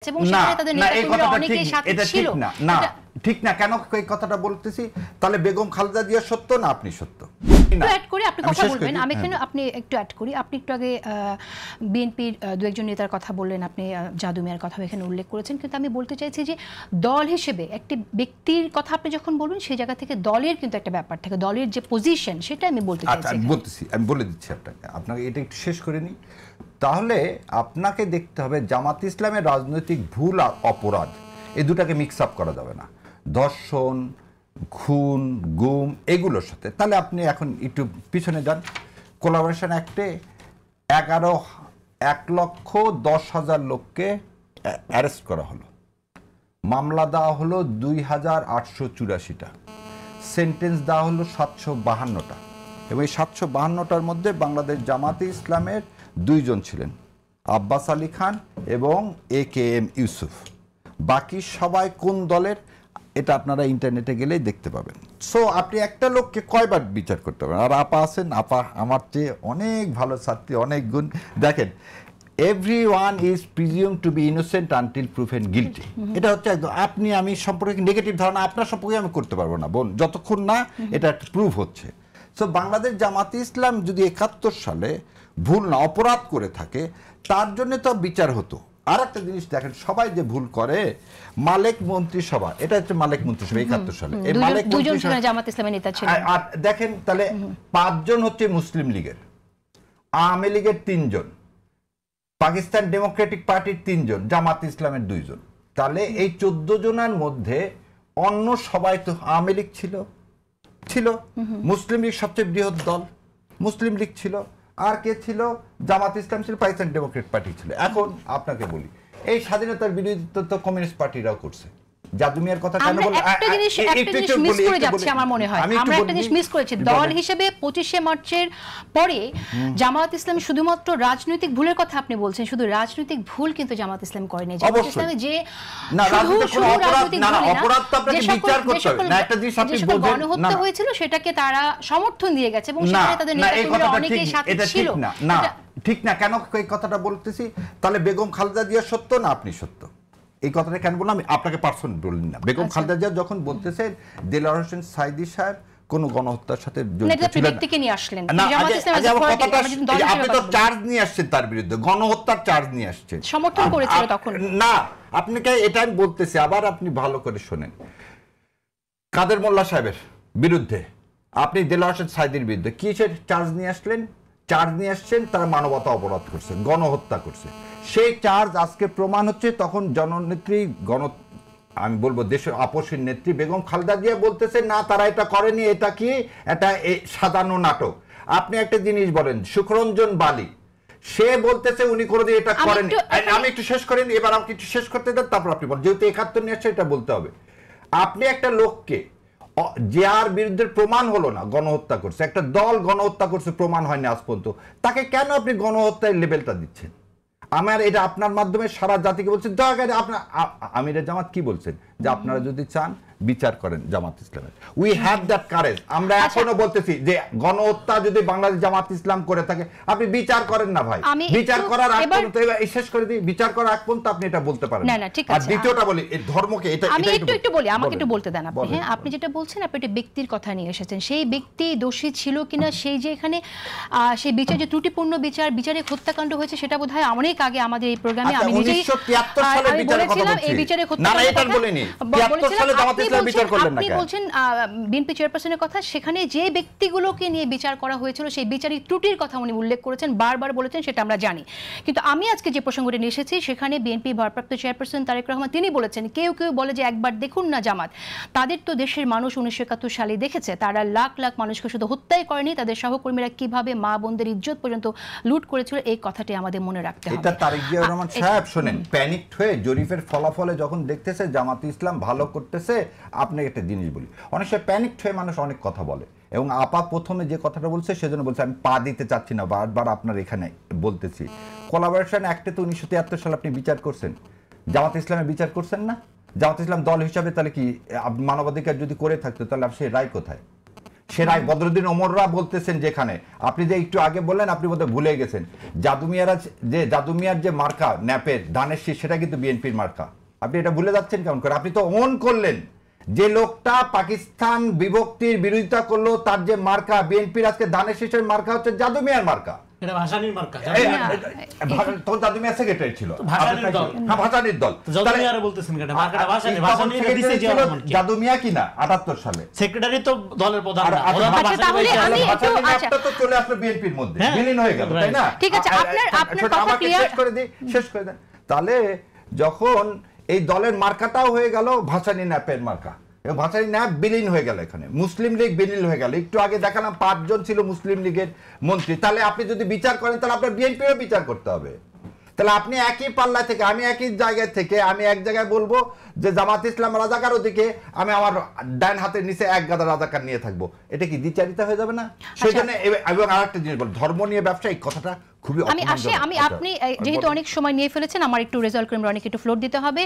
এবং সেখানে তাদের নেতাকর্মীরা অনেকেই সাথে ছিল। না ঠিক না, কেন এই কথাটা বলতেছি? তাহলে বেগম খালেদা জিয়া সত্য না আপনি সত্য? অ্যাড করি, আপনি কথা বলবেন, আমি এখানে আপনি একটু অ্যাড করি। আপনি একটু আগে বিএনপির দু একজন নেতার কথা বললেন, আপনি জাদু মিয়ার কথা এখানে উল্লেখ করেছেন, কিন্তু আমি বলতে চাইছি যে দল হিসেবে একটি ব্যক্তির কথা আপনি যখন বলবেন সেই জায়গা থেকে দলের কিন্তু একটা ব্যাপার থাকে, দলের যে পজিশন সেটা আমি বলতে চাইছি। আমি বলে দিচ্ছি আপনাকে এটা একটু শেষ করে নিই। তাহলে আপনাকে দেখতে হবে জামাত ইসলামের রাজনৈতিক ভুল আর অপরাধ এই দুটাকে মিক্স আপ করা যাবে না, দর্শন, খুন, গুম এগুলোর সাথে। তাহলে আপনি এখন একটু পিছনে যান। কোলাবোরেশন অ্যাক্টে 1,10,10,000 লোককে অ্যারেস্ট করা হলো, মামলা দেওয়া হলো 2,884টা, সেন্টেন্স দেওয়া হলো 752টা, এবং এই 752টার মধ্যে বাংলাদেশ জামাতে ইসলামের 2 জন ছিলেন, আব্বাস আলী খান এবং AKM ইউসুফ। বাকি সবাই কোন দলের এটা আপনারা ইন্টারনেটে গেলেই দেখতে পাবেন। সো আপনি একটা লোককে কয়বার বিচার করতে পারেন? আর আপা আছেন, আপা আমার চেয়ে অনেক ভালো ছাত্রী, অনেক গুণ। দেখেন, everyone is presume to be innocent until proven guilty. এটা হচ্ছে একদম আপনি আমি সম্পর্কে নেগেটিভ ধারণা আপনার সম্পর্কে আমি করতে পারবো না বোন, যতক্ষণ না এটা প্রুভ হচ্ছে। সো বাংলাদেশ জামাতে ইসলাম যদি 71 সালে ভুল না অপরাধ করে থাকে তার জন্য তো বিচার হতো। আর একটা জিনিস দেখেন, সবাই যে ভুল করে, মালেক মন্ত্রিসভা, এটা হচ্ছে মালেক মন্ত্রিসভা 71 সালে, এই মালেক মন্ত্রিসভা জামাত ইসলামের নেতা ছিলেন। আর দেখেন তাহলে 5 জন হচ্ছে মুসলিম লীগের, আওয়ামী লীগের 3 জন, পাকিস্তান ডেমোক্রেটিক পার্টির 3 জন, জামাত ইসলামের 2 জন। তাহলে এই 14 জনের মধ্যে অন্য সবাই তো আওয়ামী লীগ ছিল, মুসলিম লীগ সবচেয়ে বৃহৎ দল, মুসলিম লীগ ছিল, আর কে ছিল? জামাত ইসলাম ছিল, পাকিস্তান ডেমোক্রেট পার্টি ছিল। এখন আপনাকে বলি, এই স্বাধীনতার বিরোধিতা তো কমিউনিস্ট পার্টিরাও করছে। জাদু মিয়ার কথা কেন বললাম? একটা জিনিস মিস করে যাচ্ছে আমার মনে হয়, আমরা একটা জিনিস মিস করেছি। দল হিসেবে 25শে মার্চের পরে জামাত ইসলাম শুধুমাত্র রাজনৈতিক ভুলের কথা আপনি বলছেন, শুধু রাজনৈতিক ভুল কিন্তু জামাত ইসলাম করেনি। জামাত ইসলামে যে গণহত্যা হয়েছিল সেটাকে তারা সমর্থন দিয়ে গেছে এবং সেখানে তাদের নেতাকর্মীরা অনেকেই সাথে ছিল। না ঠিক না, কেন এই কথাটা বলতেছি? তাহলে বেগম খালেদা জিয়া সত্য না আপনি সত্য? এই কথাটা কেন বললাম? আমি আপনাকে পার্সোনাল বললেন না। বেগম খালেদা জিয়া যখন বলতেছেন দেলোয়ার হোসেন সাঈদী সাহেব কোন গণহত্যার সাথে জড়িত ছিলেন, আপনি তো চার্জ নিয়ে আসছেন তার বিরুদ্ধে, গণহত্যার চার্জ নিয়ে আসছেন, সমর্থন করেছিল তখন। না, আপনাকে এটা আমি বলতেছি, আবার আপনি ভালো করে শোনেন। কাদের মোল্লা সাহেবের বিরুদ্ধে আপনি দেলোয়ার হোসেন সাঈদীর বিরুদ্ধে কিসের চার্জ নিয়ে আসলেন? চার্জ নিয়ে আসছেন তারা মানবতা অপরাধ করছে, গণহত্যা করছে। সেই চার্জ আজকে প্রমাণ হচ্ছে। তখন জননেত্রী আমি বলবো দেশের আপসীর নেত্রী বেগম খালেদা জিয়া বলতেছে না তারা এটা করেনি, এটা কি এটা সাজানো নাটক। আপনি একটা জিনিস বলেন, সুখরঞ্জন বালি সে বলতেছে উনি কোনোদিন এটা করেনি। আমি একটু শেষ করেন, এবার আমাকে একটু শেষ করতে দেন, তারপর আপনি বলেন, যেহেতু 71 নিয়ে আসছে এটা বলতে হবে। আপনি একটা লোককে যার বিরুদ্ধে প্রমাণ হলো না গণহত্যা করছে, একটা দল গণহত্যা করছে প্রমাণ হয়নি আজ পর্যন্ত, তাকে কেন আপনি গণহত্যার লেভেলটা দিচ্ছেন? আমার এটা আপনার মাধ্যমে সারা জাতিকে বলছেন। দয়া করে আপনার আমিরে জামাত কি বলছেন যে আপনারা যদি চান বিচার করেন জামাত ইসলামের, উই হ্যাভ দ্যাট কারেজ। আমরা এখনো বলতেছি যে গণহত্যা যদি বাংলাদেশ জামাত ইসলাম করে থাকে আপনি বিচার করেন না ভাই, বিচার করার আগ পর্যন্ত শেষ করে দিই, বিচার করার আগ পর্যন্ত আপনি এটা বলতে পারেন না। আর দ্বিতীয়টা বলি, এই ধর্মকে এটা আমি একটু বলি, আমাকে একটু বলতে দেন আপনি। হ্যাঁ, আপনি যেটা বলছেন, আপনি একটা ব্যক্তির কথা নিয়ে এসেছেন, সেই ব্যক্তি দোষী ছিল কিনা, সেই যে এখানে সেই বিচার যে ত্রুটিপূর্ণ বিচারে হত্যাকাণ্ড হয়েছে সেটা বোধহয় অনেক আগে আমাদের এই প্রোগ্রামে আমি নিজেই 1973 সালে বিচারের কথা বলছি। এই বিচারে না না এটা বলিনি, 73 সালে জামাত ইসলাম বিচার করলেন না। আপনি বলছেন বিএনপি চেয়ারপারসনের কথা, সেখানে যে ব্যক্তিগুলোকে নিয়ে বিচার করা হয়েছিল সেই বিচারিক ত্রুটির কথা উনি উল্লেখ করেছেন, বারবার বলেছেন, সেটা আমরা জানি। কিন্তু আমি আজকে যে প্রসঙ্গটি নিয়ে এসেছি সেখানে বিএনপি ভারপ্রাপ্ত চেয়ারপারসন তারেক রহমান তিনি বলেছেন, কেউ বলে যে একবার দেখুন না জামাত, তাদের তো দেশের মানুষ 1971 সালে দেখেছে, তারা লাখ লাখ মানুষকে শুধু হত্যাই করেনি, তাদের সহকর্মীরা কিভাবে মা বোনদের ইজ্জত পর্যন্ত লুট করেছিল, এই কথাটি আমাদের মনে রাখতে হবে। এটা তারেক জিয়া রহমান সাহেব শোনেন, প্যানিকড হয়ে জরিপের ফলাফলে যখন দেখতেছে জামাত ইসলাম ভালো করতেছে, আপনি একটা জিনিস বলি, অনেক সময় প্যানিকড হয়ে মানুষ অনেক কথা বলে, এবং আপা প্রথমে যে কথাটা বলছে সেজন্য বলছে আমি পা দিতে চাচ্ছি না, বারবার আপনার এখানে বলতেছি। কোলাবোরেশন অ্যাক্টে তো 1973 সালে আপনি বিচার করছেন, জামাত ইসলামের বিচার করছেন না? জামাত ইসলাম দল হিসাবে তাহলে কি মানবাধিকার যদি করে থাকতো তাহলে সেই রায় কোথায়? সেরাই বদরুদ্দিন ওমররা বলতেছেন যেখানে, আপনি যে একটু আগে বললেন আপনি বোধহয় ভুলে গেছেন, জাদুমিয়ার যে মার্কা ন্যাপের ধানের শীষ সেটা কিন্তু বিএনপির মার্কা। আপনি এটা ভুলে যাচ্ছেন কেমন করে? আপনি তো অন করলেন যে লোকটা পাকিস্তান বিভক্তির বিরোধিতা করলো তার যে মার্কা বিএনপির আজকে ধানের শীষের মার্কা হচ্ছে জাদুমিয়ার মার্কা। এটা ভাসানীর মার্কা। তখন জাদুমিয়া সেক্রেটারি ছিল, ভাসানীর দল। হ্যাঁ ভাসানীর দল। জাদুমিয়ারে বলতেছেন কেন? মার্কাটা ভাসানী, ভাসানী এটা দিছে যে জাদুমিয়া কিনা 78 সালে সেক্রেটারি তো দলের প্রধান না। তাহলে আমি একটু একটা তো চলে আসলো বিএনপির মধ্যে, বিলীন হয়ে গেল, তাই না? ঠিক আছে, আপনার কথা ক্লিয়ার শেষ করে দেন। তাহলে যখন এই দলের মার্কাটাও হয়ে গেল ভাসানী ন্যাপের মার্কা, এবং ভাসানী ন্যাপ বিলীন হয়ে গেল, এখানে মুসলিম লীগ বিলীন হয়ে গেল। একটু আগে দেখালাম 5 জন ছিল মুসলিম লীগের মন্ত্রী। তাহলে আপনি যদি বিচার করেন তাহলে আপনার বিএনপিও বিচার করতে হবে। তাহলে আপনি একই পাল্লা থেকে, আমি একই জায়গায় থেকে আমি এক জায়গায় বলবো যে জামাত ইসলাম রাজাকার, ওদিকে আমি আমার ডান হাতের নিচে এক গাদা রাজাকার নিয়ে থাকবো, এটা কি দ্বিচারিতা হয়ে যাবে না? সেই জন্য এবং আরেকটা জিনিস বল, ধর্ম নিয়ে ব্যবসা, এই কথাটা খুবই আমি আপনি যেহেতু অনেক সময় নিয়ে ফেলেছেন, আমার একটু রেজাল্ট করে অনেক একটু ফ্লোর দিতে হবে।